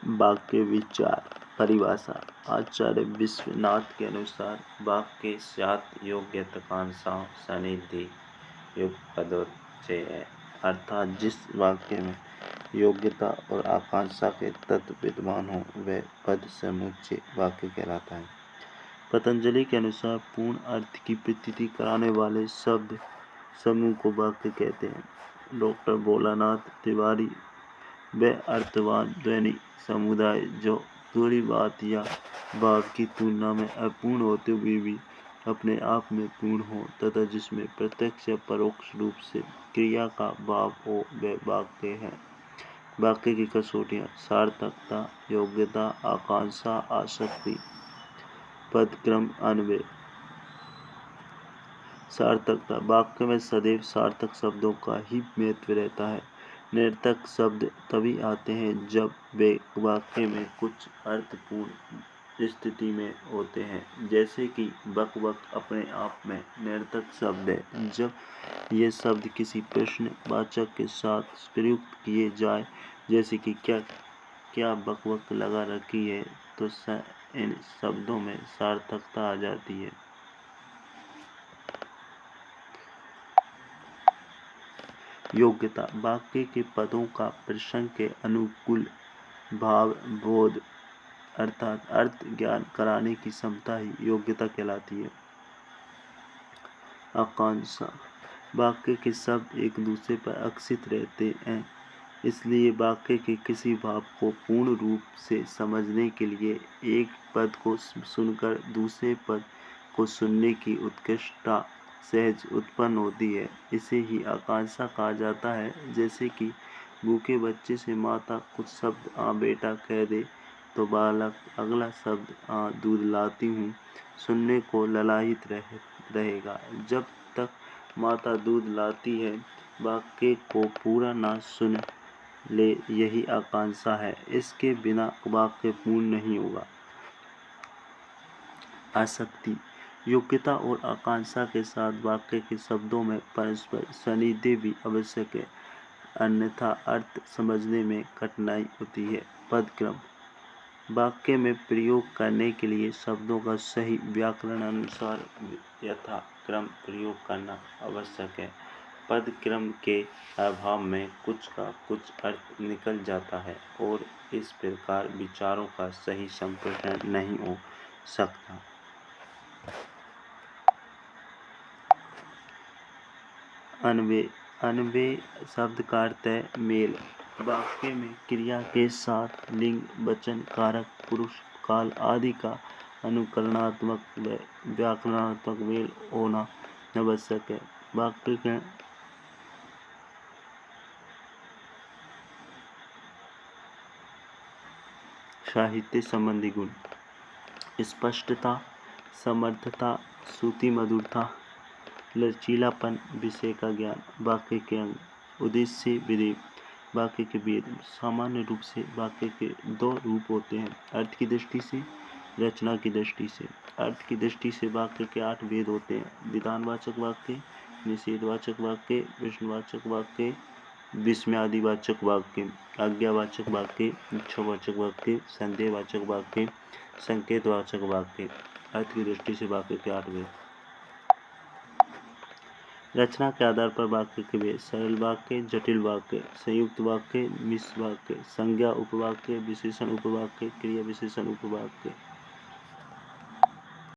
वाक्य विचार परिभाषा। आचार्य विश्वनाथ के अनुसार वाक्य स्यात् योग्यताकांक्षा सन्निधि युक्त पदोच्चय है, अर्थात जिस वाक्य में योग्यता और आकांक्षा के तत्व विद्यमान हो वह पद समुच्चय वाक्य कहलाता है। पतंजलि के अनुसार पूर्ण अर्थ की प्रतीति कराने वाले शब्द समूह को वाक्य कहते हैं। डॉक्टर भोलानाथ तिवारी वह अर्थवान ध्वनि समुदाय जो पूरी बात या भाव की तुलना में अपूर्ण होते हुए भी अपने आप में पूर्ण हो तथा जिसमें प्रत्यक्ष या परोक्ष रूप से क्रिया का भाव हो वह वाक्य है। वाक्य की कसौटियाँ सार्थकता, योग्यता, आकांक्षा, आसक्ति। पदक्रम अन्वय। सार्थकता। वाक्य में सदैव सार्थक शब्दों का ही महत्व रहता है। निरर्थक शब्द तभी आते हैं जब वे वाक्य में कुछ अर्थपूर्ण स्थिति में होते हैं, जैसे कि बक बक अपने आप में निरर्थक शब्द है। जब ये शब्द किसी प्रश्नवाचक के साथ प्रयुक्त किए जाए, जैसे कि क्या बक बक लगा रखी है, तो इन शब्दों में सार्थकता आ जाती है। योग्यता। वाक्य के पदों का प्रसंग के अनुकूल भाव बोध अर्थात अर्थ ज्ञान कराने की क्षमता ही योग्यता कहलाती है। आकांक्षा। वाक्य के शब्द एक दूसरे पर अक्षित रहते हैं, इसलिए वाक्य के किसी भाव को पूर्ण रूप से समझने के लिए एक पद को सुनकर दूसरे पद को सुनने की उत्कृष्टता सहज उत्पन्न होती है। इसे ही आकांक्षा कहा जाता है। जैसे कि भूखे बच्चे से माता कुछ शब्द बेटा कह दे तो बालक अगला शब्द दूध लाती हूँ सुनने को ललायित रहेगा। जब तक माता दूध लाती है वाक्य को पूरा ना सुन ले, यही आकांक्षा है। इसके बिना वाक्य पूर्ण नहीं होगा। आसक्ति। योग्यता और आकांक्षा के साथ वाक्य के शब्दों में परस्पर सन्निधि भी आवश्यक है, अन्यथा अर्थ समझने में कठिनाई होती है। पदक्रम। वाक्य में प्रयोग करने के लिए शब्दों का सही व्याकरण अनुसार यथाक्रम प्रयोग करना आवश्यक है। पदक्रम के अभाव में कुछ का कुछ अर्थ निकल जाता है और इस प्रकार विचारों का सही संप्रेषण नहीं हो सकता। अन्वय। अन्वय शब्द का अर्थ है मेल। वाक्य में क्रिया के साथ लिंग, वचन, कारक, पुरुष, काल आदि का अनुकरणात्मक व व्याकरणात्मक मेल होना आवश्यक है। वाक्य के साहित्य संबंधी गुण। स्पष्टता, समर्थता, श्रुति मधुरता, लचीलापन, विषय का ज्ञान। वाक्य के अंग। उद्देश्य, विधेय। वाक्य के भेद। सामान्य रूप से वाक्य के दो रूप होते हैं, अर्थ की दृष्टि से, रचना की दृष्टि से। अर्थ की दृष्टि से वाक्य के 8 भेद होते हैं: विधानवाचक वाक्य, निषेधवाचक वाक्य, प्रश्नवाचक वाक्य, विस्मयादिवाचक वाक्य, आज्ञावाचक वाक्य, इच्छावाचक वाक्य, संदेहवाचक वाक्य, संकेतवाचक वाक्य। अर्थ की दृष्टि से वाक्य के 8 भेद। रचना के आधार पर वाक्य के भेद: सरल वाक्य, जटिल वाक्य, संयुक्त वाक्य, मिश्र वाक्य, संज्ञा उपवाक्य, विशेषण उपवाक्य, क्रिया विशेषण उपवाक्य।